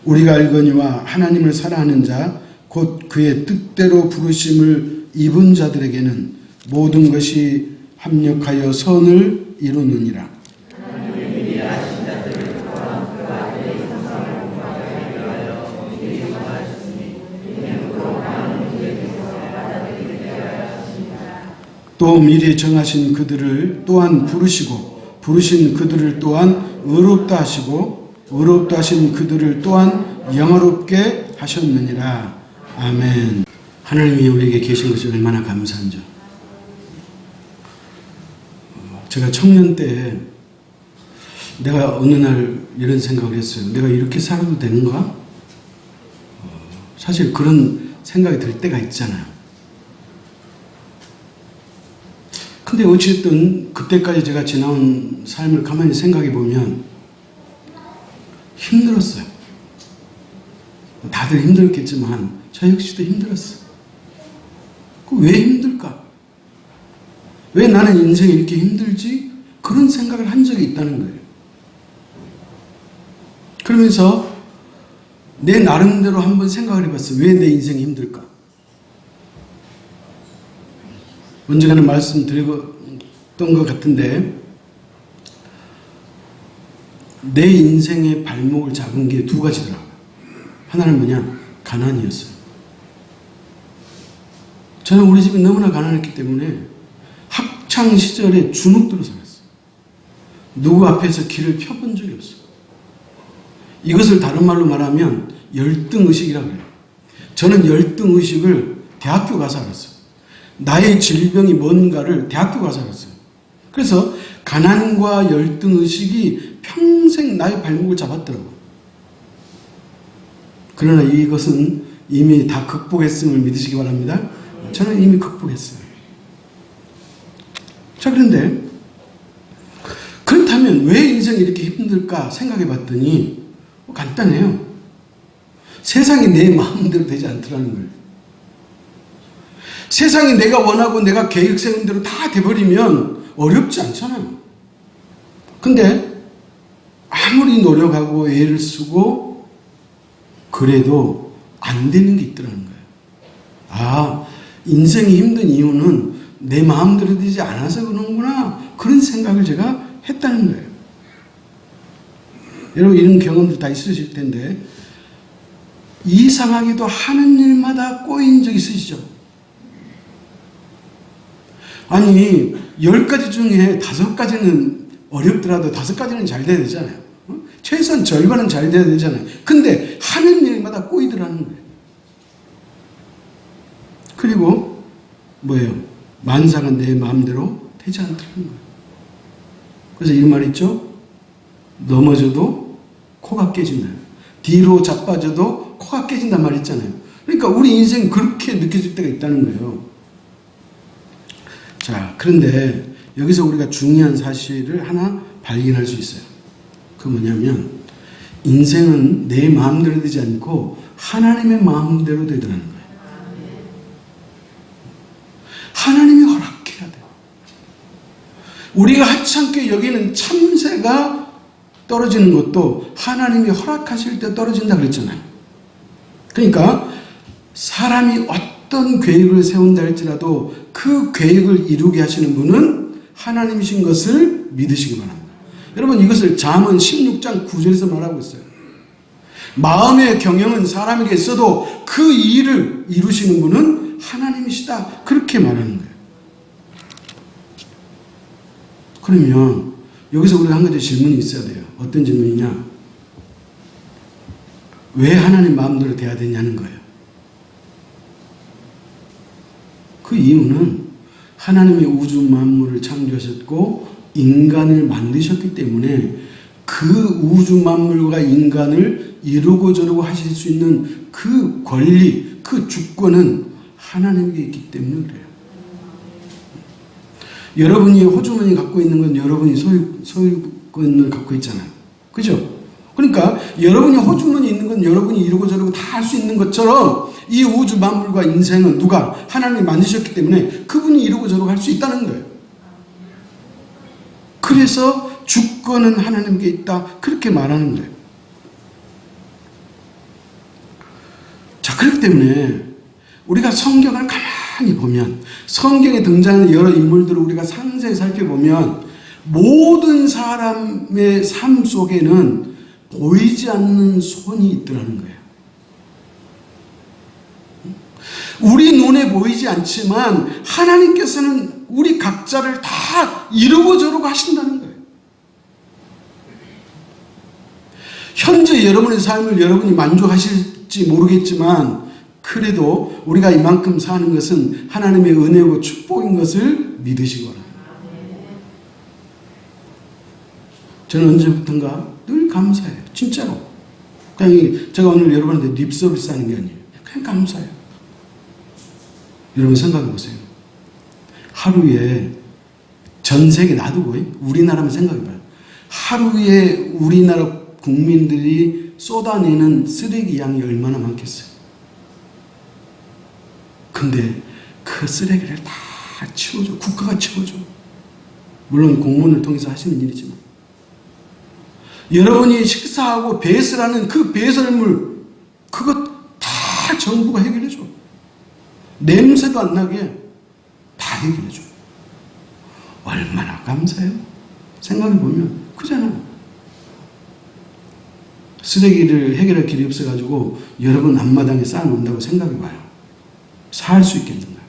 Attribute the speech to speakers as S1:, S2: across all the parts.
S1: 우리가 알거니와 하나님을 사랑하는 자 곧 그의 뜻대로 부르심을 입은 자들에게는 모든 것이 합력하여 선을 이루느니라. 또 미리 정하신 그들을 또한 부르시고 부르신 그들을 또한 의롭다 하시고 의롭다 하신 그들을 또한 영화롭게 하셨느니라. 아멘. 하나님이 우리에게 계신 것이 얼마나 감사한지. 제가 청년 때 내가 어느 날 이런 생각을 했어요. 내가 이렇게 살아도 되는가? 사실 그런 생각이 들 때가 있잖아요. 근데 어쨌든 그때까지 제가 지나온 삶을 가만히 생각해 보면 힘들었어요. 다들 힘들었겠지만 저 역시도 힘들었어요. 왜 힘들까? 왜 나는 인생이 이렇게 힘들지? 그런 생각을 한 적이 있다는 거예요. 그러면서 내 나름대로 한번 생각을 해봤어요. 왜 내 인생이 힘들까? 언젠가는 말씀드렸던 것 같은데 내 인생의 발목을 잡은 게 두 가지더라고요. 하나는 뭐냐? 가난이었어요. 저는 우리 집이 너무나 가난했기 때문에 학창시절에 주눅들어 살았어요. 누구 앞에서 길을 펴본 적이 없어요. 이것을 다른 말로 말하면 열등의식이라고 해요. 저는 열등의식을 대학교 가서 알았어요. 나의 질병이 뭔가를 대학교 가서 알았어요. 그래서 가난과 열등의식이 평생 나의 발목을 잡았더라고요. 그러나 이것은 이미 다 극복했음을 믿으시기 바랍니다. 저는 이미 극복했어요. 자, 그런데 그렇다면 왜 인생이 이렇게 힘들까 생각해 봤더니 간단해요. 세상이 내 마음대로 되지 않더라는 거예요. 세상이 내가 원하고 내가 계획 세운 대로 다 돼버리면 어렵지 않잖아요. 근데 아무리 노력하고 애를 쓰고 그래도 안 되는 게 있더라는 거예요. 아, 인생이 힘든 이유는 내 마음대로 되지 않아서 그러는구나. 그런 생각을 제가 했다는 거예요. 여러분 이런 경험도 다 있으실 텐데 이상하게도 하는 일마다 꼬인 적 있으시죠? 아니 10가지 중에 5가지는 어렵더라도 5가지는 잘 돼야 되잖아요. 최소한 절반은 잘 돼야 되잖아요. 근데 하는 일마다 꼬이더라는 거예요. 그리고 뭐예요? 만사가 내 마음대로 되지 않더라는 거예요. 그래서 이런 말 있죠? 넘어져도 코가 깨진다. 뒤로 자빠져도 코가 깨진단 말 있잖아요. 그러니까 우리 인생 그렇게 느껴질 때가 있다는 거예요. 자, 그런데 여기서 우리가 중요한 사실을 하나 발견할 수 있어요. 그 뭐냐면 인생은 내 마음대로 되지 않고 하나님의 마음대로 되더라는 거예요. 하나님이 허락해야 돼요. 우리가 하찮게 여기는 참새가 떨어지는 것도 하나님이 허락하실 때 떨어진다 그랬잖아요. 그러니까 사람이 어떤 계획을 세운다 할지라도 그 계획을 이루게 하시는 분은 하나님이신 것을 믿으시기 바랍니다. 여러분 이것을 잠언 16장 9절에서 말하고 있어요. 마음의 경영은 사람에게 있어도 그 일을 이루시는 분은 하나님이시다. 그렇게 말하는 거예요. 그러면 여기서 우리가 한 가지 질문이 있어야 돼요. 어떤 질문이냐? 왜 하나님 마음대로 돼야 되냐는 거예요. 그 이유는 하나님이 우주 만물을 창조하셨고 인간을 만드셨기 때문에 그 우주 만물과 인간을 이루고 저루고 하실 수 있는 그 권리, 그 주권은 하나님께 있기 때문에 그래요. 여러분이 호주머니 갖고 있는 건 여러분이 소유권을 갖고 있잖아요. 그죠? 그러니까 여러분이 호주머니 있는 건 여러분이 이루고 저루고 다 할 수 있는 것처럼 이 우주 만물과 인생은 누가? 하나님이 만드셨기 때문에 그분이 이루고 저루고 할 수 있다는 거예요. 그래서 주권은 하나님께 있다. 그렇게 말하는 거예요. 그렇기 때문에 우리가 성경을 가만히 보면, 성경에 등장하는 여러 인물들을 우리가 상세히 살펴보면 모든 사람의 삶 속에는 보이지 않는 손이 있더라는 거예요. 우리 눈에 보이지 않지만 하나님께서는 우리 각자를 다 이루고 저루고 하신다는 거예요. 현재 여러분의 삶을 여러분이 만족하실지 모르겠지만 그래도 우리가 이만큼 사는 것은 하나님의 은혜고 축복인 것을 믿으시기 바랍니다. 저는 언제부턴가 늘 감사해요. 진짜로. 그냥 제가 오늘 여러분한테 립 서비스 하는 게 아니에요. 그냥 감사해요. 여러분 생각해 보세요. 하루에 전 세계 놔두고 우리나라만 생각해 봐요. 하루에 우리나라 국민들이 쏟아내는 쓰레기 양이 얼마나 많겠어요. 근데 그 쓰레기를 다 치워줘. 국가가 치워줘. 물론 공무원을 통해서 하시는 일이지만 여러분이 식사하고 배설하는 그 배설물 그것 다 정부가 해결해줘. 냄새도 안 나게 다 해결해줘. 얼마나 감사해요. 생각해보면 그잖아요. 쓰레기를 해결할 길이 없어가지고 여러분 앞마당에 쌓아놓는다고 생각해봐요. 살 수 있겠는가?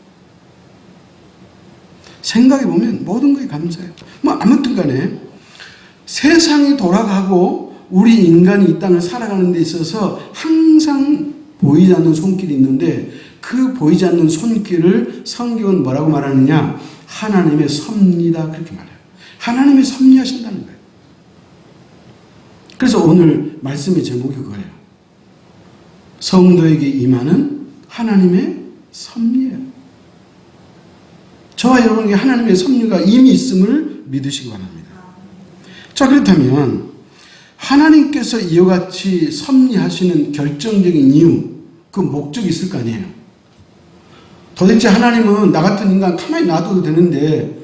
S1: 생각해보면 모든 것이 감사해요. 아무튼 간에 세상이 돌아가고 우리 인간이 이 땅을 살아가는 데 있어서 항상 보이지 않는 손길이 있는데 그 보이지 않는 손길을 성경은 뭐라고 말하느냐? 하나님의 섭리다 그렇게 말해요. 하나님이 섭리하신다는 거예요. 그래서 오늘 말씀의 제목이 그거예요. 성도에게 임하는 하나님의 섭리예요. 저와 여러분에게 하나님의 섭리가 이미 있음을 믿으시기 바랍니다. 자, 그렇다면 하나님께서 이와 같이 섭리하시는 결정적인 이유, 그 목적이 있을 거 아니에요. 도대체 하나님은 나 같은 인간 가만히 놔둬도 되는데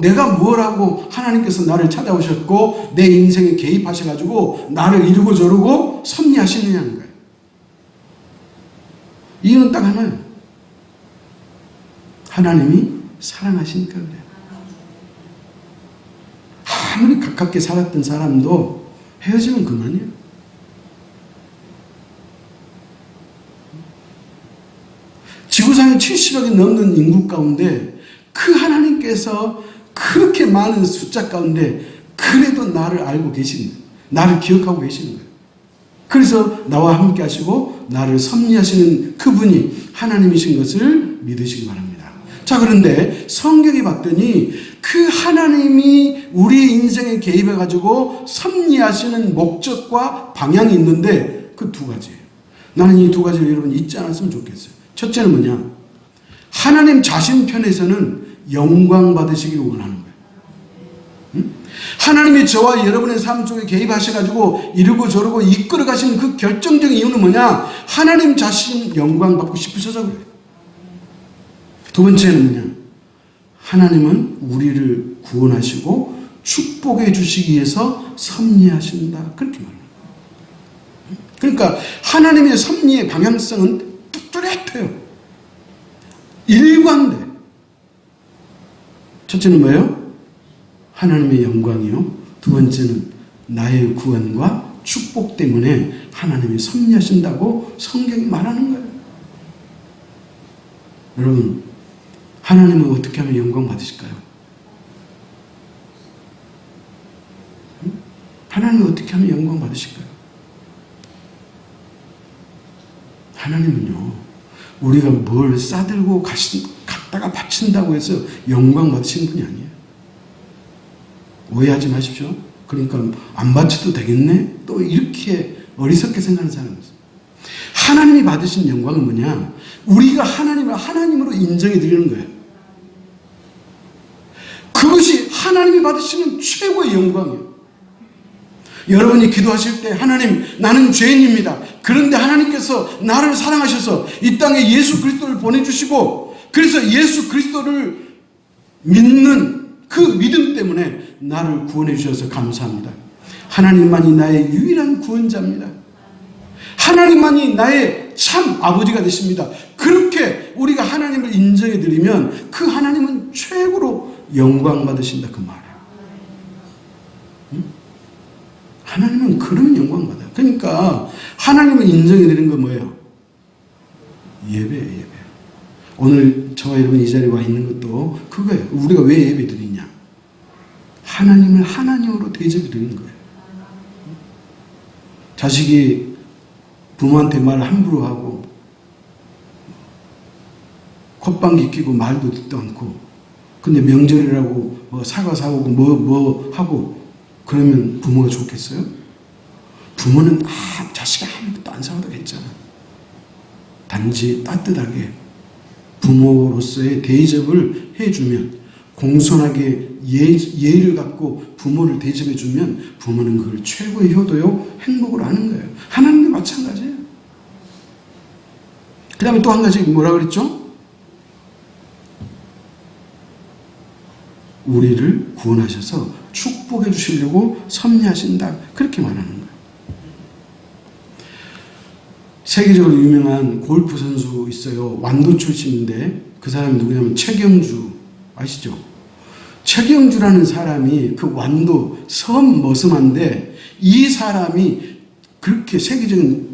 S1: 내가 뭘 하고 하나님께서 나를 찾아오셨고 내 인생에 개입하셔가지고 나를 이루고 저루고 섭리하시느냐는 거예요. 이유는 딱 하나예요. 하나님이 사랑하시니까 그래요. 아무리 가깝게 살았던 사람도 헤어지면 그만이에요. 지구상에 70억이 넘는 인구 가운데 그 하나님께서 그렇게 많은 숫자 가운데 그래도 나를 알고 계시는 거예요. 나를 기억하고 계시는 거예요. 그래서 나와 함께 하시고 나를 섭리하시는 그분이 하나님이신 것을 믿으시기 바랍니다. 자, 그런데 성경이 봤더니 그 하나님이 우리 인생에 개입해가지고 섭리하시는 목적과 방향이 있는데 그 두 가지예요. 나는 이 두 가지를 여러분 잊지 않았으면 좋겠어요. 첫째는 뭐냐? 하나님 자신 편에서는 영광 받으시기를 원하는 거예요. 응? 하나님이 저와 여러분의 삶 속에 개입하셔가지고 이루고 저루고 이끌어 가시는 그 결정적인 이유는 뭐냐? 하나님 자신 영광 받고 싶으셔서 그래요. 두 번째는 뭐냐? 하나님은 우리를 구원하시고 축복해 주시기 위해서 섭리하신다. 그렇게 말합니다. 그러니까 하나님의 섭리의 방향성은 뚜렷해요. 일관돼. 첫째는 뭐예요? 하나님의 영광이요. 두 번째는 나의 구원과 축복 때문에 하나님이 섭리하신다고 성경이 말하는 거예요. 여러분, 하나님은 어떻게 하면 영광 받으실까요? 하나님은 어떻게 하면 영광 받으실까요? 하나님은요, 우리가 뭘 싸들고 갖다가 바친다고 해서 영광 받으시는 분이 아니에요. 오해하지 마십시오. 그러니까 안 바쳐도 되겠네? 또 이렇게 어리석게 생각하는 사람이 있어요. 하나님이 받으신 영광은 뭐냐? 우리가 하나님을 하나님으로 인정해 드리는 거예요. 그것이 하나님이 받으시는 최고의 영광이에요. 여러분이 기도하실 때 하나님, 나는 죄인입니다. 그런데 하나님께서 나를 사랑하셔서 이 땅에 예수 그리스도를 보내주시고 그래서 예수 그리스도를 믿는 그 믿음 때문에 나를 구원해 주셔서 감사합니다. 하나님만이 나의 유일한 구원자입니다. 하나님만이 나의 우리의 참 아버지가 되십니다. 그렇게 우리가 하나님을 인정해 드리면 그 하나님은 최고로 영광 받으신다 그 말이에요. 응? 하나님은 그런 영광 받아요. 그러니까 하나님을 인정해 드리는 건 뭐예요? 예배예요, 예배. 오늘 저와 여러분 이 자리에 와 있는 것도 그거예요. 우리가 왜 예배 드리냐? 하나님을 하나님으로 대접해 드리는 거예요. 자식이 부모한테 말을 함부로 하고 콧방귀 끼고 말도 듣도 않고 근데 명절이라고 뭐 사과 사오고 뭐 하고 그러면 부모가 좋겠어요? 부모는 자식이 아무것도 안 사와도 괜찮아. 단지 따뜻하게 부모로서의 대접을 해주면 공손하게 예의를 갖고 부모를 대접해주면 부모는 그걸 최고의 효도요 행복을 아는 거예요. 하나님도 마찬가지예요. 그 다음에 또 한 가지 뭐라 그랬죠? 우리를 구원하셔서 축복해 주시려고 섭리하신다. 그렇게 말하는 거예요. 세계적으로 유명한 골프 선수 있어요. 완도 출신인데 그 사람이 누구냐면 최경주 아시죠? 최경주라는 사람이 그 완도 섬 머슴한데 이 사람이 그렇게 세계적인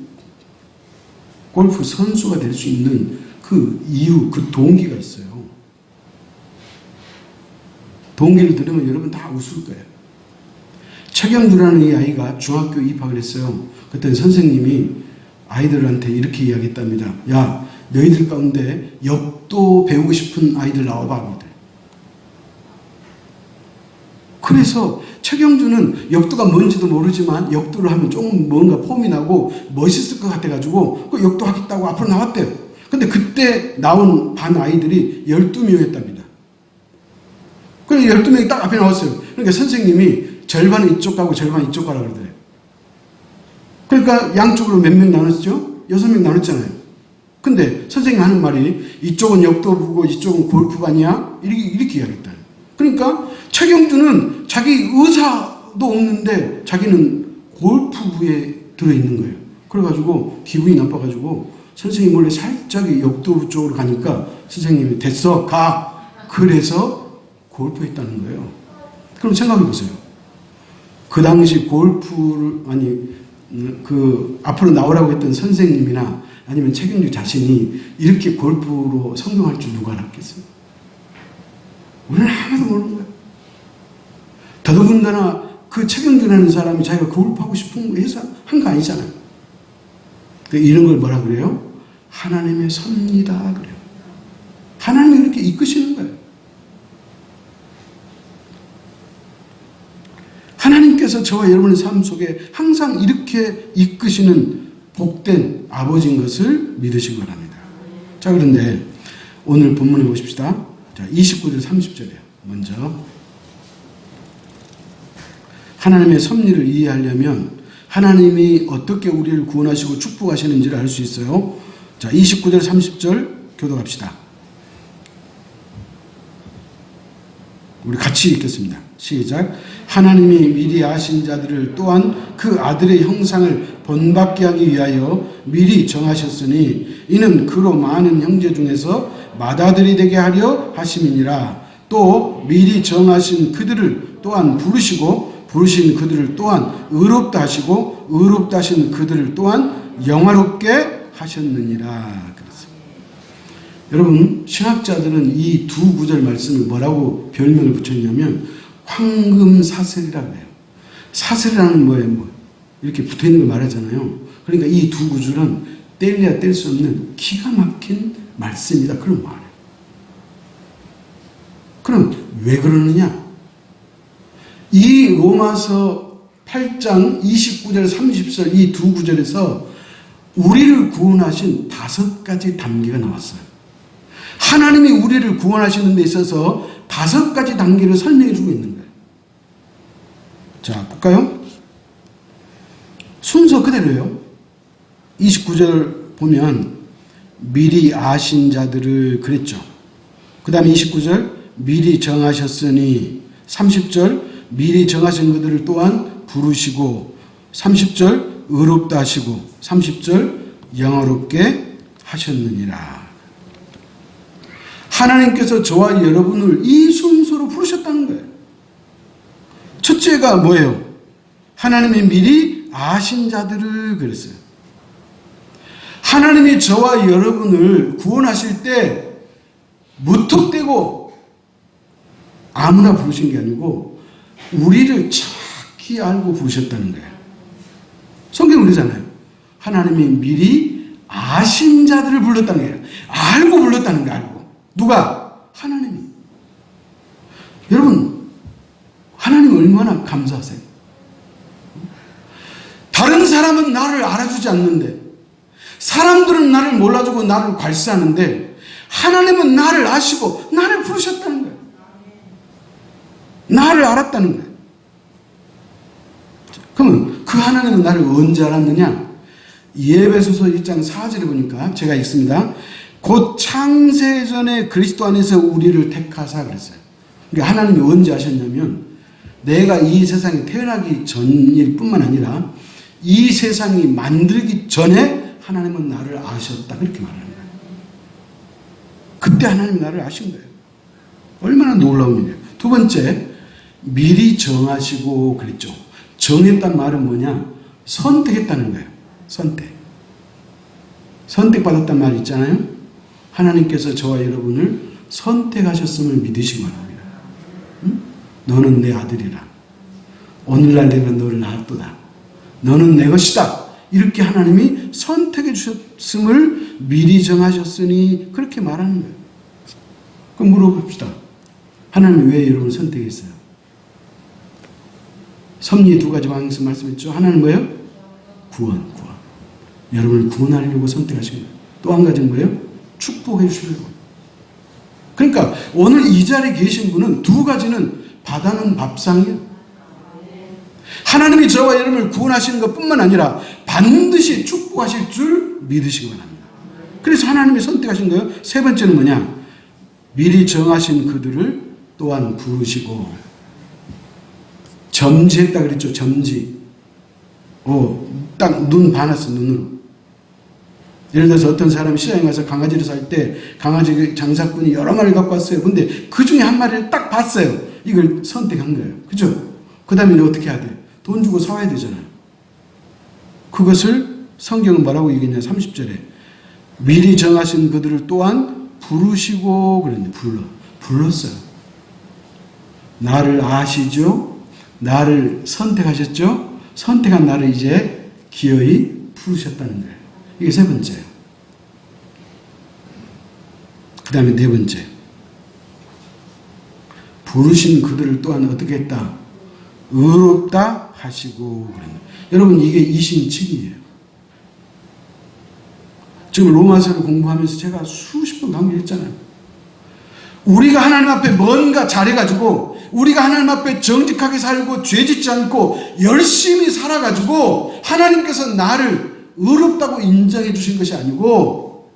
S1: 골프 선수가 될 수 있는 그 이유, 그 동기가 있어요. 동기를 들으면 여러분 다 웃을 거예요. 최경주라는 이 아이가 중학교 입학을 했어요. 그때 선생님이 아이들한테 이렇게 이야기했답니다. 야, 너희들 가운데 역도 배우고 싶은 아이들 나와봐. 그래서 최경주는 역도가 뭔지도 모르지만 역도를 하면 조금 뭔가 폼이 나고 멋있을 것 같아가지고 그 역도 하겠다고 앞으로 나왔대요. 근데 그때 나온 반 아이들이 12명이었답니다. 그래서 12명이 딱 앞에 나왔어요. 그러니까 선생님이 절반은 이쪽 가고 절반은 이쪽 가라 그러더래요. 그러니까 양쪽으로 몇 명 나눴죠? 6명 나눴잖아요. 근데 선생님이 하는 말이 이쪽은 역도부고 이쪽은 골프반이야? 이렇게 이야기했다. 그러니까 최경주는 자기 의사도 없는데 자기는 골프부에 들어있는 거예요. 그래가지고 기분이 나빠가지고 선생님 몰래 살짝 역도부 쪽으로 가니까 선생님이 됐어 가. 그래서 골프했다는 거예요. 그럼 생각해 보세요. 그 당시 골프를 그 앞으로 나오라고 했던 선생님이나 아니면 최경주 자신이 이렇게 골프로 성공할 줄 누가 알았겠어요? 우리는 아무도 모르는 거예요. 더더군다나 그 최경주라는 사람이 자기가 골프하고 싶은 거 해서 한 거 아니잖아요. 이런 걸 뭐라 그래요? 하나님의 섭니다 그래요. 하나님이 이렇게 이끄시는 거예요. 하나님께서 저와 여러분의 삶 속에 항상 이렇게 이끄시는 복된 아버지인 것을 믿으시기 바랍니다. 자, 그런데 오늘 본문에 보십시다. 자, 29절 30절이에요. 먼저 하나님의 섭리를 이해하려면 하나님이 어떻게 우리를 구원하시고 축복하시는지를 알 수 있어요. 자, 29절 30절 교독합시다. 우리 같이 읽겠습니다. 시작. 하나님이 미리 아신 자들을 또한 그 아들의 형상을 본받게 하기 위하여 미리 정하셨으니 이는 그로 많은 형제 중에서 맏아들이 되게 하려 하심이니라. 또 미리 정하신 그들을 또한 부르시고 부르신 그들을 또한 의롭다 하시고 의롭다 하신 그들을 또한 영화롭게 하셨느니라. 그랬습니다. 여러분, 신학자들은 이 두 구절 말씀을 뭐라고 별명을 붙였냐면 황금사슬이라고 해요. 사슬이라는 뭐예요? 이렇게 붙어있는 걸 말하잖아요. 그러니까 이 두 구절은 뗄래야 뗄 수 없는 기가 막힌 말씀이다. 그런 말이에요. 그럼 왜 그러느냐? 이 로마서 8장 29절 30절 이 두 구절에서 우리를 구원하신 5가지 단계가 나왔어요. 하나님이 우리를 구원하시는 데 있어서 5가지 단계를 설명해 주고 있는 거예요. 자, 볼까요? 순서 그대로예요. 29절 보면 미리 아신 자들을 그랬죠. 그 다음에 29절 미리 정하셨으니 30절 미리 정하신 그들을 또한 부르시고 30절 의롭다 하시고 30절 영화롭게 하셨느니라. 하나님께서 저와 여러분을 이 순서로 부르셨다는 거예요. 첫째가 뭐예요? 하나님이 미리 아신 자들을 그랬어요. 하나님이 저와 여러분을 구원하실 때 무턱대고 아무나 부르신 게 아니고 우리를 정확히 알고 부르셨다는 거예요. 성경은 그러잖아요. 하나님이 미리 아신 자들을 불렀다는 거예요. 알고 불렀다는 거예요. 알고. 누가? 하나님이. 여러분, 하나님 얼마나 감사하세요? 다른 사람은 나를 알아주지 않는데, 사람들은 나를 몰라주고 나를 괄시하는데, 하나님은 나를 아시고 나를 부르셨다는 거예요. 나를 알았다는 거예요. 그러면 그 하나님은 나를 언제 알았느냐? 에베소서 1장 4절에 보니까 제가 읽습니다. 곧 창세전에 그리스도 안에서 우리를 택하사 그랬어요. 그러니까 하나님이 언제 아셨냐면 내가 이 세상에 태어나기 전일 뿐만 아니라 이 세상이 만들기 전에 하나님은 나를 아셨다. 그렇게 말하는 거예요. 그때 하나님이 나를 아신 거예요. 얼마나 놀라운 일이에요. 두 번째, 미리 정하시고 그랬죠. 정했단 말은 뭐냐? 선택했다는 거예요. 선택받았단 말 있잖아요. 하나님께서 저와 여러분을 선택하셨음을 믿으시기 바랍니다. 응? 너는 내 아들이라. 오늘날 내가 너를 낳았도다. 너는 내 것이다. 이렇게 하나님이 선택해 주셨음을 미리 정하셨으니 그렇게 말하는 거예요. 그럼 물어봅시다. 하나님이 왜 여러분을 선택했어요? 섭리 두 가지 방에서 말씀했죠. 하나는 뭐예요? 구원. 여러분을 구원하려고 선택하신 거예요. 또 한 가지는 뭐예요? 축복해 주시려고. 그러니까 오늘 이 자리에 계신 분은 두 가지는 받아는 밥상이에요. 하나님이 저와 여러분을 구원하시는 것뿐만 아니라 반드시 축복하실 줄 믿으시기 바랍니다. 그래서 하나님이 선택하신 거예요. 세 번째는 뭐냐? 미리 정하신 그들을 또한 부르시고 점지했다 그랬죠. 점지. 딱 눈 반았어. 눈으로. 예를 들어서 어떤 사람이 시장에 가서 강아지를 살 때 강아지 장사꾼이 여러 마리를 갖고 왔어요. 근데 그 중에 한 마리를 딱 봤어요. 이걸 선택한 거예요. 그죠? 그 다음에 어떻게 해야 돼? 돈 주고 사와야 되잖아요. 그것을 성경은 뭐라고 얘기했냐? 30절에 미리 정하신 그들을 또한 부르시고 그랬는데 불렀어요. 나를 아시죠? 나를 선택하셨죠? 선택한 나를 이제 기어이 부르셨다는 거예요. 이게 세 번째예요. 그 다음에 네 번째. 부르신 그들을 또한 어떻게 했다? 의롭다 하시고 그랬는데. 여러분 이게 이심칙이에요. 지금 로마서를 공부하면서 제가 수십 번 강조했잖아요. 우리가 하나님 앞에 뭔가 잘해가지고 우리가 하나님 앞에 정직하게 살고 죄짓지 않고 열심히 살아가지고 하나님께서 나를 의롭다고 인정해 주신 것이 아니고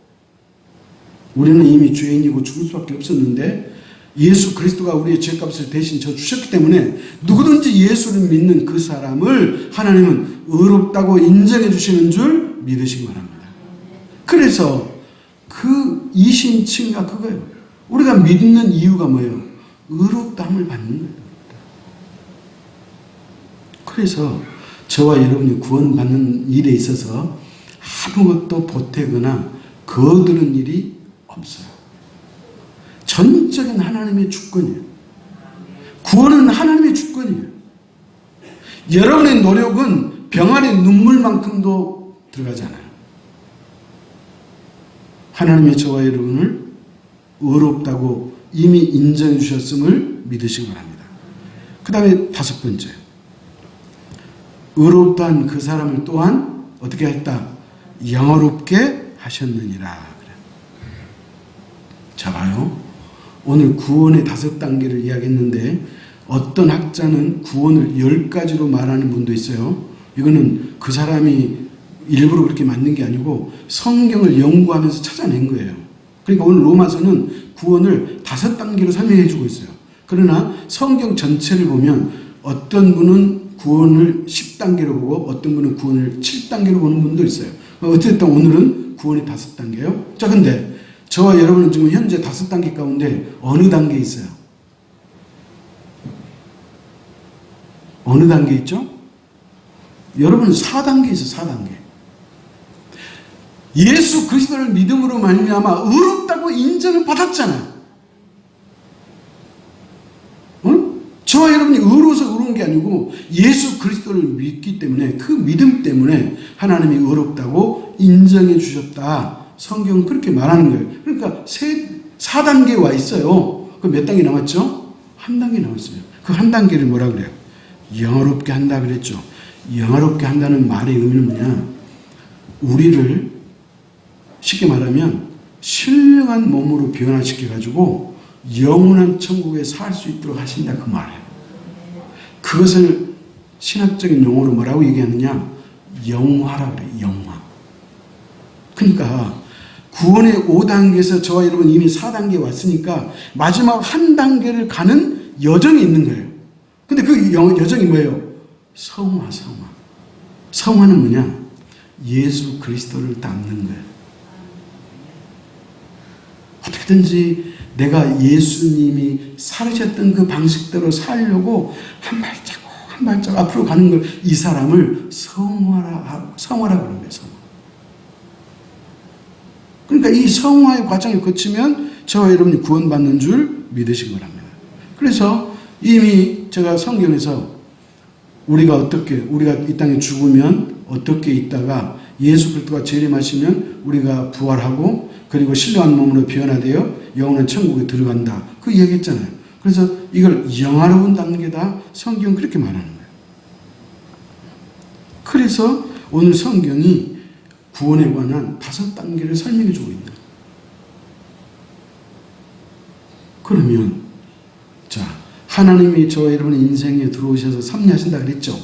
S1: 우리는 이미 죄인이고 죽을 수밖에 없었는데 예수 그리스도가 우리의 죄값을 대신 져 주셨기 때문에 누구든지 예수를 믿는 그 사람을 하나님은 의롭다고 인정해 주시는 줄 믿으시기 바랍니다. 그래서 그 이심층이가 그거예요. 우리가 믿는 이유가 뭐예요? 의롭다함을 받는 거예요. 그래서 저와 여러분이 구원받는 일에 있어서 아무것도 보태거나 거두는 일이 없어요. 전적인 하나님의 주권이에요. 구원은 하나님의 주권이에요. 여러분의 노력은 병아리 눈물만큼도 들어가지 않아요. 하나님의 저와 여러분을 의롭다고 이미 인정해 주셨음을 믿으시기 바랍니다. 그 다음에 다섯 번째. 의롭다한 그 사람을 또한 어떻게 했다? 영화롭게 하셨느니라. 자 봐요. 오늘 구원의 5단계를 이야기했는데 어떤 학자는 구원을 10가지로 말하는 분도 있어요. 이거는 그 사람이 일부러 그렇게 만든 게 아니고 성경을 연구하면서 찾아낸 거예요. 그러니까 오늘 로마서는 구원을 5단계로 설명해 주고 있어요. 그러나 성경 전체를 보면 어떤 분은 구원을 10단계로 보고 어떤 분은 구원을 7단계로 보는 분도 있어요. 어쨌든 오늘은 구원의 5단계요. 자, 근데 저와 여러분은 지금 현재 5단계 가운데 어느 단계에 있어요? 어느 단계에 있죠? 여러분은 4단계에 있어요. 4단계. 예수 그리스도를 믿음으로 말미암아 의롭다고 인정을 받았잖아요. 저와 여러분이 의로워서 의로운 게 아니고 예수 그리스도를 믿기 때문에 그 믿음 때문에 하나님이 의롭다고 인정해 주셨다. 성경은 그렇게 말하는 거예요. 그러니까 4단계에 와 있어요. 그럼 몇 단계 남았죠? 한 단계 남았어요. 그 한 단계를 뭐라 그래요? 영화롭게 한다 그랬죠. 영화롭게 한다는 말의 의미는 뭐냐? 우리를 쉽게 말하면 신령한 몸으로 변화시켜가지고 영원한 천국에 살 수 있도록 하신다 그 말이에요. 그것을 신학적인 용어로 뭐라고 얘기하느냐? 영화라고 그래요. 영화. 그러니까 구원의 5단계에서 저와 여러분 이미 4단계에 왔으니까 마지막 한 단계를 가는 여정이 있는 거예요. 근데 그 여정이 뭐예요? 성화. 성화는 뭐냐? 예수 그리스도를 닮는 거예요. 어떻게든지 내가 예수님이 살으셨던 그 방식대로 살려고 한 발자국 앞으로 가는 걸, 이 사람을 성화라 그러는 거예요. 성화. 그러니까 이 성화의 과정을 거치면 저와 여러분이 구원받는 줄 믿으시기 바랍니다. 그래서 이미 제가 성경에서 우리가 이 땅에 죽으면 어떻게 있다가 예수 그리스도가 재림하시면 우리가 부활하고 그리고 신령한 몸으로 변화되어 영원한 천국에 들어간다. 그 이야기했잖아요. 그래서 이걸 영화로운 단계다. 성경은 그렇게 말하는 거예요. 그래서 오늘 성경이 구원에 관한 5단계를 설명해 주고 있는 거예요. 그러면 자, 하나님이 저와 여러분의 인생에 들어오셔서 섭리하신다 그랬죠.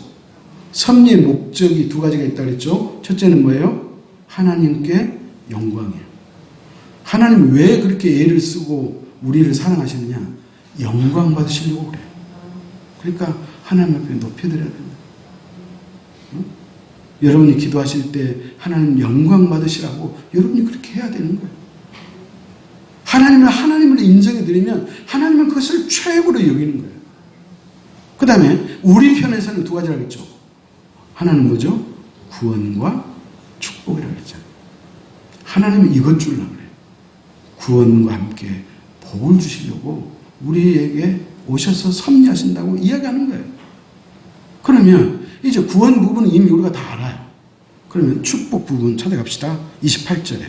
S1: 섭리의 목적이 2가지가 있다 그랬죠. 첫째는 뭐예요? 하나님께 영광이에요. 하나님 왜 그렇게 애를 쓰고 우리를 사랑하시느냐? 영광 받으시려고 그래요. 그러니까 하나님 앞에 높여드려야 됩니다. 여러분이 기도하실 때 하나님 영광 받으시라고 여러분이 그렇게 해야 되는 거예요. 하나님을 인정해드리면 하나님은 그것을 최고로 여기는 거예요. 그 다음에 우리 편에서는 2가지라고 했죠. 하나는 뭐죠? 구원과 축복이라고 했잖아요. 하나님은 이것 주려고 그래요. 구원과 함께 복을 주시려고 우리에게 오셔서 섭리하신다고 이야기하는 거예요. 그러면 이제 구원 부분은 이미 우리가 다 알아요. 그러면 축복 부분 찾아갑시다. 28절에.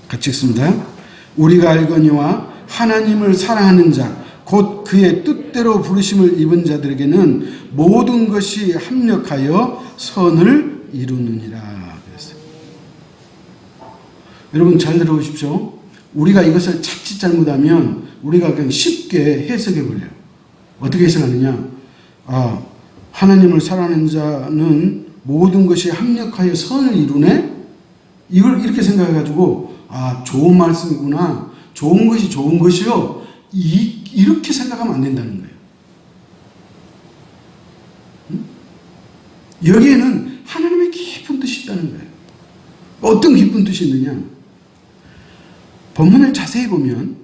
S1: 같이 읽습니다. 우리가 알거니와 하나님을 사랑하는 자, 곧 그의 뜻대로 부르심을 입은 자들에게는 모든 것이 합력하여 선을 이루느니라. 그랬어요. 여러분 잘 들어보십시오. 우리가 이것을 자칫 잘못하면 우리가 그냥 쉽게 해석해 버려요. 어떻게 해석하느냐? 하나님을 사랑하는 자는 모든 것이 합력하여 선을 이루네? 이걸 이렇게 생각해가지고 좋은 말씀이구나. 좋은 것이 좋은 것이요. 이렇게 생각하면 안 된다는 거예요. 여기에는 하나님의 깊은 뜻이 있다는 거예요. 어떤 깊은 뜻이 있느냐? 본문을 자세히 보면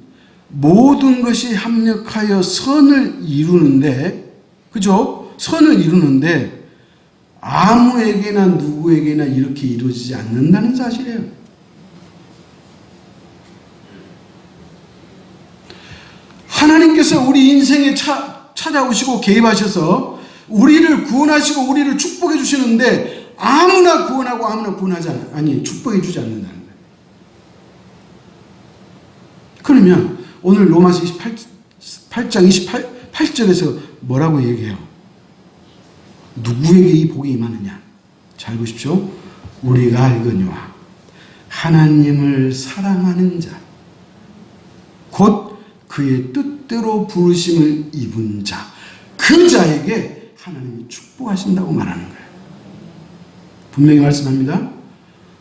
S1: 모든 것이 합력하여 선을 이루는데, 그죠? 선을 이루는데 아무에게나 누구에게나 이렇게 이루어지지 않는다는 사실이에요. 하나님께서 우리 인생에 찾아오시고 개입하셔서 우리를 구원하시고 우리를 축복해 주시는데 아무나 구원하고 아무나 구원하지 축복해 주지 않는다는 거예요. 그러면 오늘 로마서 8장 28절에서 뭐라고 얘기해요? 누구에게 이 복이 임하느냐? 잘 보십시오. 우리가 알거니와 하나님을 사랑하는 자, 곧 그의 뜻대로 부르심을 입은 자, 그 자에게 하나님이 축복하신다고 말하는 거예요. 분명히 말씀합니다.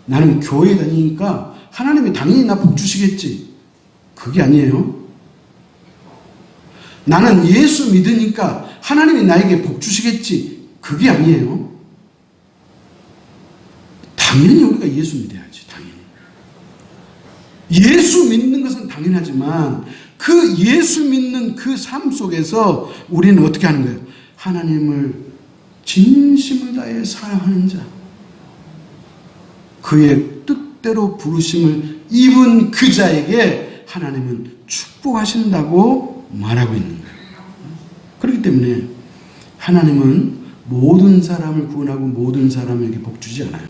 S1: 나는 교회 다니니까 하나님이 당연히 나 복 주시겠지. 그게 아니에요. 나는 예수 믿으니까 하나님이 나에게 복 주시겠지. 그게 아니에요. 당연히 우리가 예수 믿어야지. 당연히. 예수 믿는 것은 당연하지만 그 예수 믿는 그 삶 속에서 우리는 어떻게 하는 거예요? 하나님을 진심을 다해 사랑하는 자, 그의 뜻대로 부르심을 입은 그 자에게 하나님은 축복하신다고 말하고 있는 거예요. 그렇기 때문에 하나님은 모든 사람을 구원하고 모든 사람에게 복 주지 않아요.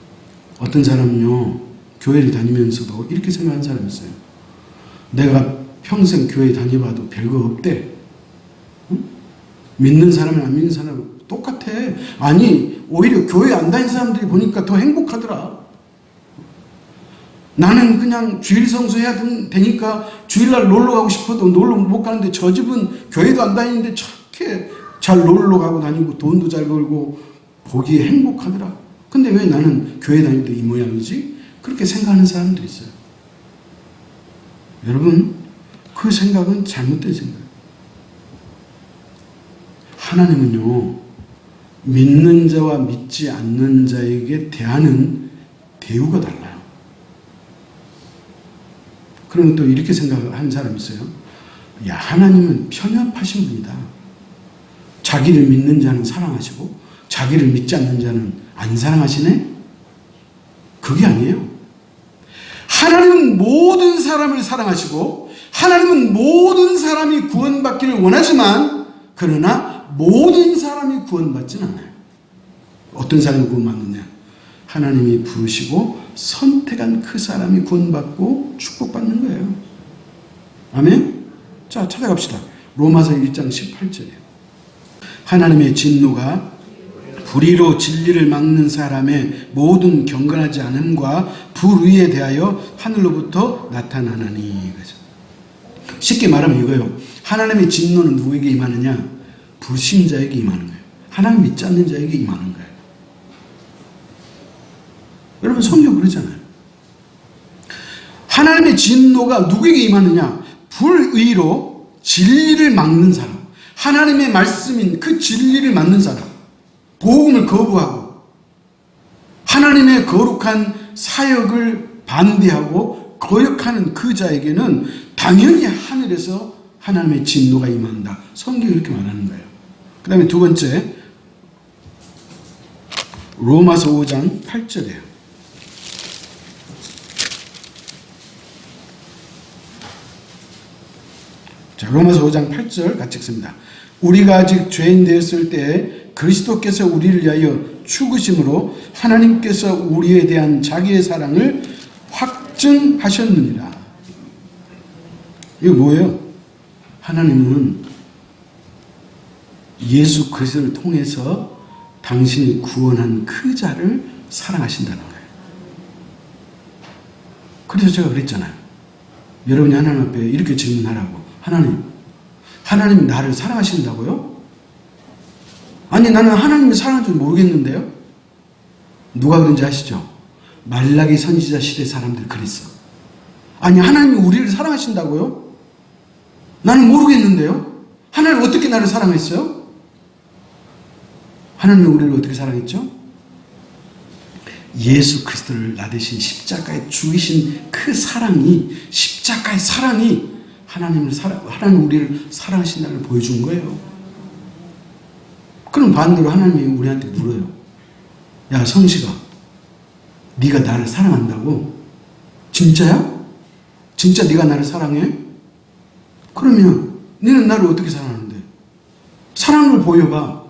S1: 어떤 사람은요, 교회를 다니면서도 이렇게 생각하는 사람이 있어요. 내가 평생 교회 다녀봐도 별거 없대. 응? 믿는 사람이랑 안 믿는 사람은 똑같아. 아니, 오히려 교회 안 다니는 사람들이 보니까 더 행복하더라. 나는 그냥 주일 성수해야 되니까 주일날 놀러 가고 싶어도 놀러 못 가는데 저 집은 교회도 안 다니는데 저렇게 잘 놀러 가고 다니고 돈도 잘 벌고 보기에 행복하더라. 근데 왜 나는 교회 다닐 때 이 모양이지? 그렇게 생각하는 사람들이 있어요. 여러분, 그 생각은 잘못된 생각이에요. 하나님은요, 믿는 자와 믿지 않는 자에게 대하는 대우가 달라요. 그러면 또 이렇게 생각하는 사람이 있어요. 야, 하나님은 편협하신 분이다. 자기를 믿는 자는 사랑하시고 자기를 믿지 않는 자는 안 사랑하시네? 그게 아니에요. 하나님은 모든 사람을 사랑하시고 하나님은 모든 사람이 구원받기를 원하지만 그러나 모든 사람이 구원받지는 않아요. 어떤 사람이 구원받느냐? 하나님이 부르시고 선택한 그 사람이 구원받고 축복받는 거예요. 아멘? 자, 찾아갑시다. 로마서 1장 18절이에요. 하나님의 진노가 불의로 진리를 막는 사람의 모든 경건하지 않음과 불의에 대하여 하늘로부터 나타나나니. 쉽게 말하면 이거예요. 하나님의 진노는 누구에게 임하느냐? 불신자에게 임하는 거예요. 하나님 믿지 않는 자에게 임하는 거예요. 여러분, 성경 그러잖아요. 하나님의 진노가 누구에게 임하느냐? 불의로 진리를 막는 사람, 하나님의 말씀인 그 진리를 막는 사람, 복음을 거부하고 하나님의 거룩한 사역을 반대하고 거역하는 그 자에게는 당연히 하늘에서 하나님의 진노가 임한다. 성경이 이렇게 말하는 거예요. 그 다음에 두 번째, 로마서 5장 8절이에요. 자, 로마서 5장 8절 같이 읽습니다. 우리가 아직 죄인 되었을 때 그리스도께서 우리를 위하여 죽으심으로 하나님께서 우리에 대한 자기의 사랑을 확증하셨느니라. 이거 뭐예요? 하나님은 예수 그리스도를 통해서 당신이 구원한 그 자를 사랑하신다는 거예요. 그래서 제가 그랬잖아요. 여러분이 하나님 앞에 이렇게 질문하라고. 하나님 나를 사랑하신다고요? 아니, 나는 하나님이 사랑하는 줄 모르겠는데요? 누가 그런지 아시죠? 말라기 선지자 시대 사람들 그랬어. 아니, 하나님이 우리를 사랑하신다고요? 나는 모르겠는데요? 하나님 어떻게 나를 사랑했어요? 하나님이 우리를 어떻게 사랑했죠? 예수 그리스도를 나 대신 십자가에 죽이신 그 사랑이, 십자가의 사랑이 하나님 우리를 사랑하신다는 걸 보여준 거예요. 그럼 반대로 하나님이 우리한테 물어요. 야, 성식아, 네가 나를 사랑한다고? 진짜야? 진짜 네가 나를 사랑해? 그러면 너는 나를 어떻게 사랑하는데? 사랑을 보여봐.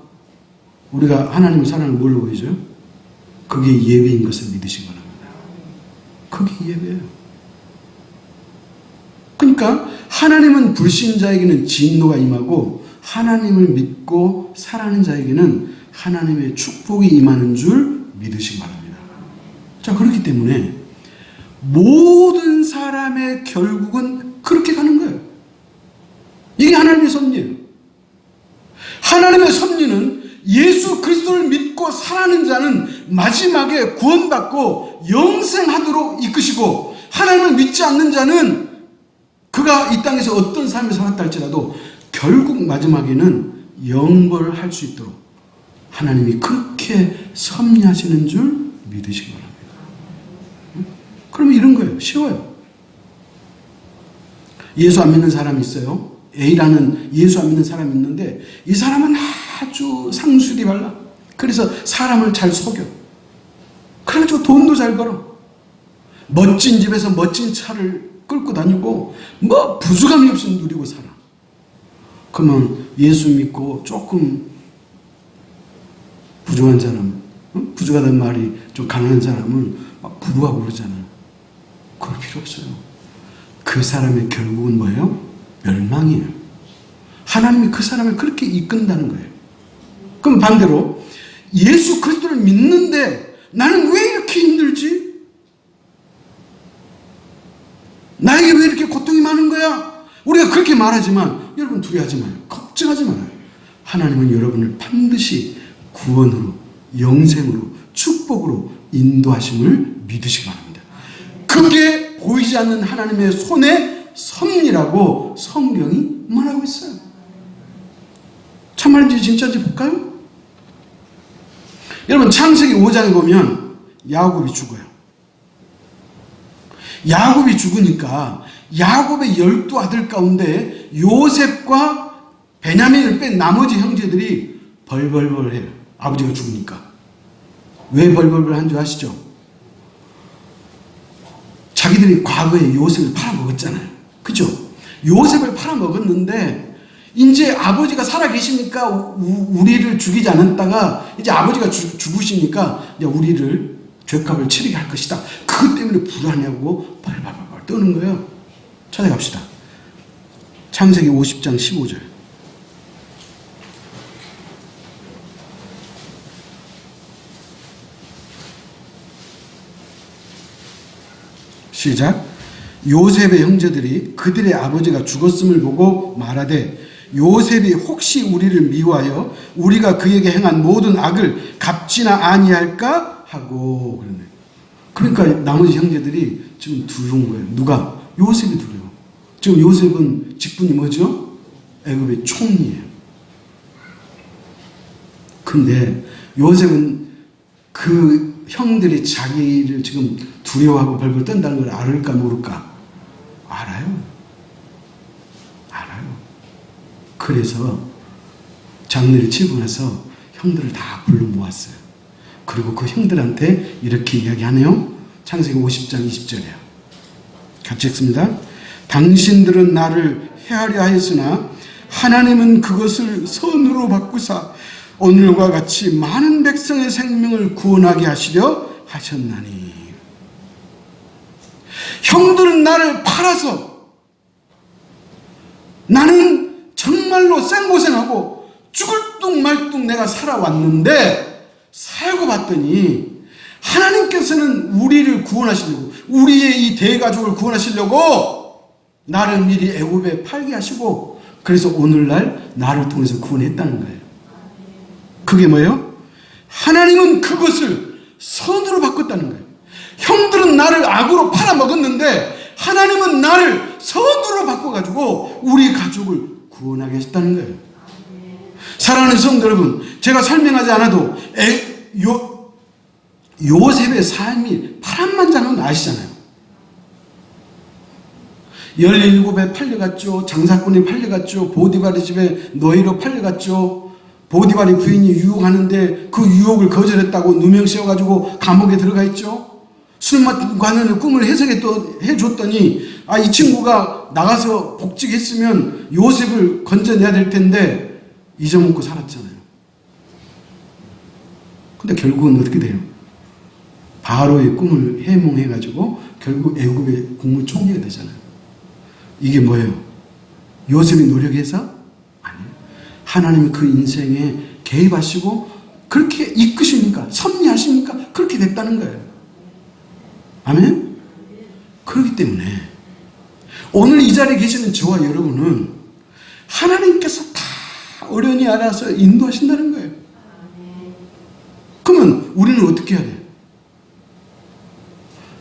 S1: 우리가 하나님의 사랑을 뭘로 보여줘요? 그게 예배인 것을 믿으신 거랍니다. 그게 예배예요. 그러니까 하나님은 불신자에게는 진노가 임하고 하나님을 믿고 사랑하는 자에게는 하나님의 축복이 임하는 줄 믿으시기 바랍니다. 자, 그렇기 때문에 모든 사람의 결국은 그렇게 가는 거예요. 이게 하나님의 섭리예요. 하나님의 섭리는 예수 그리스도를 믿고 사랑하는 자는 마지막에 구원받고 영생하도록 이끄시고, 하나님을 믿지 않는 자는 그가 이 땅에서 어떤 삶을 살았다 할지라도 결국 마지막에는 영벌을 할 수 있도록 하나님이 그렇게 섭리하시는 줄 믿으시기 바랍니다. 그러면 이런 거예요. 쉬워요. 예수 안 믿는 사람이 있어요. A라는 예수 안 믿는 사람이 있는데 이 사람은 아주 상술이 발라. 그래서 사람을 잘 속여. 그래가지고 돈도 잘 벌어. 멋진 집에서 멋진 차를 끌고 다니고 뭐 부수감이 없이 누리고 살아. 그러면 예수 믿고 조금 부족한 사람, 부족하다는 말이 좀 가난한 사람은 막 부러워하고 그러잖아요. 그럴 필요 없어요. 그 사람의 결국은 뭐예요? 멸망이에요. 하나님이 그 사람을 그렇게 이끈다는 거예요. 그럼 반대로 예수 그리스도를 믿는데 나는 왜 이렇게 힘들지? 나에게 왜 이렇게 고통이 많은 거야? 우리가 그렇게 말하지만 여러분 두려워하지 마요. 걱정하지 말아요. 하나님은 여러분을 반드시 구원으로, 영생으로, 축복으로 인도하심을 믿으시기 바랍니다. 그게 보이지 않는 하나님의 손의 섭리라고 성경이 말하고 있어요. 참말인지 진짜인지 볼까요? 여러분 창세기 5장에 보면 야곱이 죽어요. 야곱이 죽으니까 야곱의 12아들 가운데 요셉과 베냐민을 뺀 나머지 형제들이 벌벌벌 해요. 아버지가 죽으니까. 왜 벌벌벌 한 줄 아시죠? 자기들이 과거에 요셉을 팔아먹었잖아요. 그죠? 요셉을 팔아먹었는데 이제 아버지가 살아계시니까 우리를 죽이지 않았다가 이제 아버지가 죽으시니까 이제 우리를 죄값을 치르게 할 것이다. 그것 때문에 불안해하고 발발발발 떠는 거예요. 찾아갑시다. 창세기 50장 15절. 시작. 요셉의 형제들이 그들의 아버지가 죽었음을 보고 말하되 요셉이 혹시 우리를 미워하여 우리가 그에게 행한 모든 악을 갚지나 아니할까 하고 그러네. 그러니까 나머지 형제들이 지금 두려운 거예요. 누가? 요셉이 두려워. 지금 요셉은 직분이 뭐죠? 애굽의 총리예요. 근데 요셉은 그 형들이 자기를 지금 두려워하고 벌벌 떤다는 걸 알을까 모를까? 알아요. 알아요. 그래서 장례를 치고 나서 형들을 다 불러 모았어요. 그리고 그 형들한테 이렇게 이야기하네요. 창세기 50장 20절이에요. 같이 읽습니다. 당신들은 나를 해하려 하였으나 하나님은 그것을 선으로 바꾸사 오늘과 같이 많은 백성의 생명을 구원하게 하시려 하셨나니. 형들은 나를 팔아서 나는 정말로 생고생하고 죽을 둥 말 둥 내가 살아왔는데 살고 봤더니 하나님께서는 우리를 구원하시려고 우리의 이 대가족을 구원하시려고 나를 미리 애굽에 팔게 하시고 그래서 오늘날 나를 통해서 구원했다는 거예요. 그게 뭐예요? 하나님은 그것을 선으로 바꿨다는 거예요. 형들은 나를 악으로 팔아먹었는데 하나님은 나를 선으로 바꿔가지고 우리 가족을 구원하게 하셨다는 거예요. 사랑하는 성도 여러분, 제가 설명하지 않아도 요셉의 삶이 파란만장한 건 아시잖아요. 17에 팔려갔죠. 장사꾼이 팔려갔죠. 보디발의 집에 노예로 팔려갔죠. 보디발의 부인이 유혹하는데 그 유혹을 거절했다고 누명 씌워가지고 감옥에 들어가 있죠. 술 관련의 꿈을 해줬더니 이 친구가 나가서 복직했으면 요셉을 건져내야 될 텐데 잊어먹고 살았잖아요. 근데 결국은 어떻게 돼요? 바로의 꿈을 해몽해가지고 결국 애굽의 국무총리가 되잖아요. 이게 뭐예요? 요셉이 노력해서? 아니에요. 하나님이 그 인생에 개입하시고 그렇게 이끄십니까? 섭리하십니까? 그렇게 됐다는 거예요. 아멘? 그렇기 때문에 오늘 이 자리에 계시는 저와 여러분은 하나님께서 다 어련히 알아서 인도하신다는 거예요. 그러면 우리는 어떻게 해야 돼요?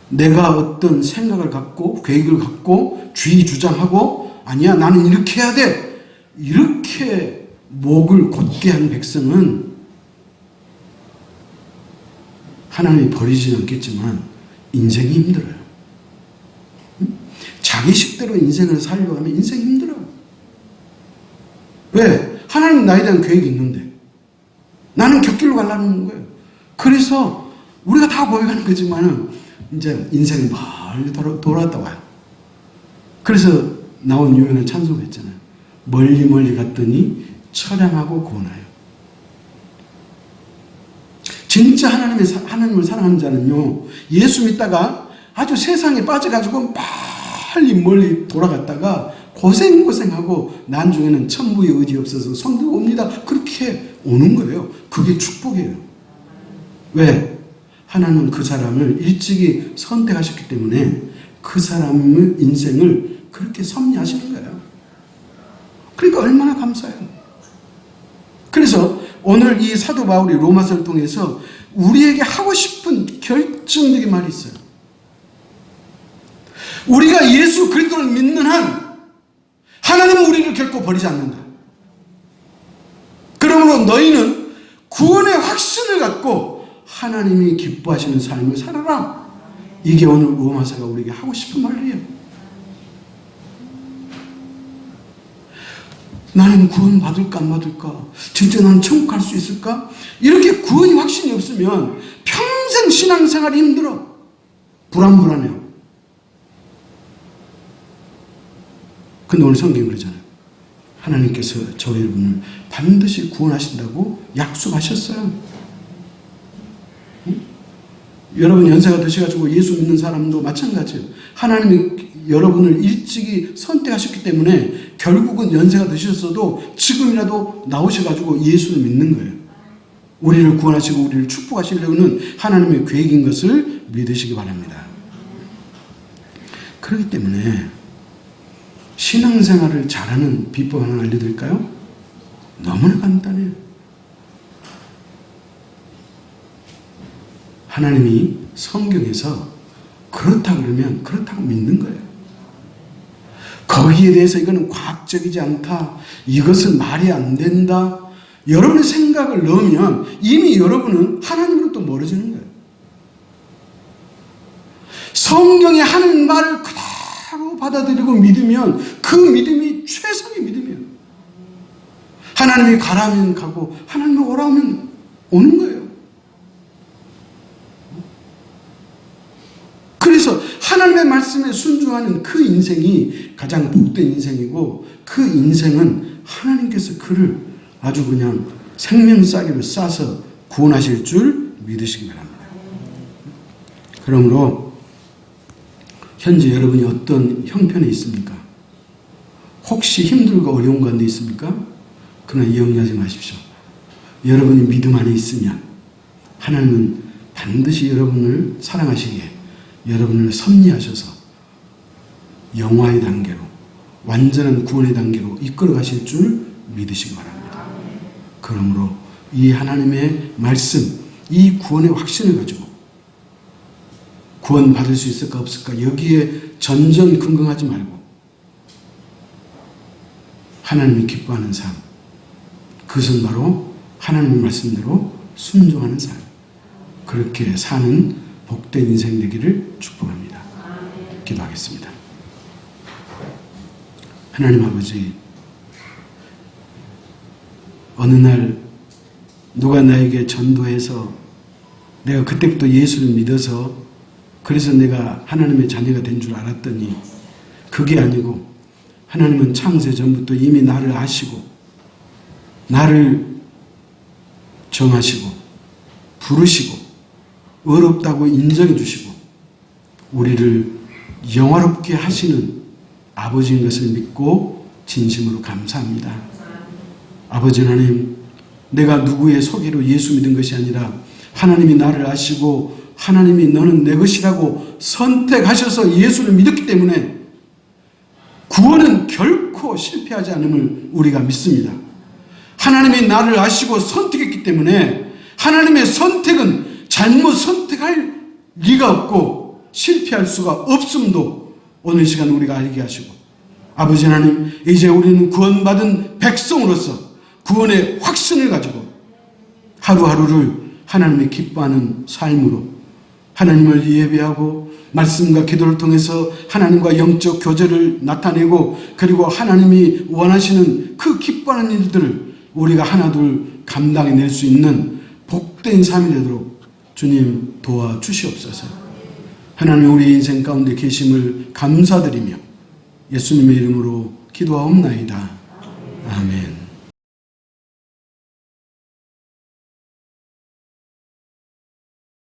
S1: 내가 어떤 생각을 갖고 계획을 갖고 주의주장하고 아니야 나는 이렇게 해야 돼 이렇게 목을 곧게 한 백성은 하나님이 버리지는 않겠지만 인생이 힘들어요. 자기 식대로 인생을 살려고 하면 인생이 힘들어요. 왜? 하나님 나에 대한 계획이 있는데 나는 곁길로 가려는 거예요. 그래서 우리가 다 고백하는 거지만 이제 인생이 멀리 돌아왔다 와요. 그래서 나온 유명한 찬송가 있잖아요. 멀리 멀리 갔더니 처량하고 고나요. 진짜 하나님을 사랑하는 자는요, 예수 믿다가 아주 세상에 빠져가지고 빨리 멀리 돌아갔다가 고생하고 나중에는 천부의 의지 없어서 성도 옵니다. 그렇게 오는 거예요. 그게 축복이에요. 왜? 하나님은 그 사람을 일찍이 선택하셨기 때문에 그 사람의 인생을 그렇게 섭리하시는 거예요. 그러니까 얼마나 감사해요. 그래서 오늘 이 사도 바울이 로마서를 통해서 우리에게 하고 싶은 결정적인 말이 있어요. 우리가 예수 그리스도를 믿는 한 하나님은 우리를 결코 버리지 않는다. 그러므로 너희는 구원의 확신을 갖고 하나님이 기뻐하시는 삶을 살아라. 이게 오늘 로마서가 우리에게 하고 싶은 말이에요. 나는 구원 받을까 안 받을까? 진짜 나는 천국 갈 수 있을까? 이렇게 구원이 확신이 없으면 평생 신앙생활이 힘들어. 불안해요. 근데 오늘 성경이 그러잖아요. 하나님께서 저와 여러분을 반드시 구원하신다고 약속하셨어요. 응? 여러분 연세가 드셔가지고 예수 믿는 사람도 마찬가지예요. 하나님이 여러분을 일찍이 선택하셨기 때문에 결국은 연세가 드셨어도 지금이라도 나오셔가지고 예수를 믿는 거예요. 우리를 구원하시고 우리를 축복하시려는 하나님의 계획인 것을 믿으시기 바랍니다. 그렇기 때문에 신앙생활을 잘하는 비법 하나 알려드릴까요? 너무나 간단해요. 하나님이 성경에서 그렇다 그러면 그렇다고 믿는 거예요. 거기에 대해서 이거는 과학적이지 않다. 이것은 말이 안 된다. 여러분의 생각을 넣으면 이미 여러분은 하나님으로부터 멀어지는 거예요. 성경에 하는 말을 그대로 받아들이고 믿으면 그 믿음이 최상의 믿음이에요. 하나님이 가라면 가고 하나님이 오라면 오는 거예요. 그래서 하나님의 말씀에 순종하는 그 인생이 가장 복된 인생이고 그 인생은 하나님께서 그를 아주 그냥 생명싸기로 싸서 구원하실 줄 믿으시기 바랍니다. 그러므로 현재 여러분이 어떤 형편에 있습니까? 혹시 힘들고 어려운 가운데 있습니까? 그러나 염려하지 마십시오. 여러분이 믿음 안에 있으면 하나님은 반드시 여러분을 사랑하시기에 여러분을 섭리하셔서 영화의 단계로 완전한 구원의 단계로 이끌어 가실 줄 믿으시기 바랍니다. 그러므로 이 하나님의 말씀, 이 구원의 확신을 가지고 구원 받을 수 있을까 없을까 여기에 전전긍긍하지 말고 하나님이 기뻐하는 삶, 그것은 바로 하나님의 말씀대로 순종하는 삶, 그렇게 사는 복된 인생 되기를 축복합니다. 기도하겠습니다. 하나님 아버지, 어느 날 누가 나에게 전도해서 내가 그때부터 예수를 믿어서 그래서 내가 하나님의 자녀가 된 줄 알았더니 그게 아니고 하나님은 창세 전부터 이미 나를 아시고 나를 정하시고 부르시고 어렵다고 인정해 주시고 우리를 영화롭게 하시는 아버지인 것을 믿고 진심으로 감사합니다. 아버지 하나님, 내가 누구의 소개로 예수 믿은 것이 아니라 하나님이 나를 아시고 하나님이 너는 내 것이라고 선택하셔서 예수를 믿었기 때문에 구원은 결코 실패하지 않음을 우리가 믿습니다. 하나님이 나를 아시고 선택했기 때문에 하나님의 선택은 잘못 선택할 리가 없고 실패할 수가 없음도 오늘 시간 우리가 알게 하시고 아버지 하나님, 이제 우리는 구원받은 백성으로서 구원의 확신을 가지고 하루하루를 하나님이 기뻐하는 삶으로 하나님을 예배하고 말씀과 기도를 통해서 하나님과 영적 교제를 나타내고 그리고 하나님이 원하시는 그 기뻐하는 일들을 우리가 하나둘 감당해낼 수 있는 복된 삶이 되도록 주님 도와주시옵소서. 하나님 우리 인생 가운데 계심을 감사드리며 예수님의 이름으로 기도하옵나이다. 아멘.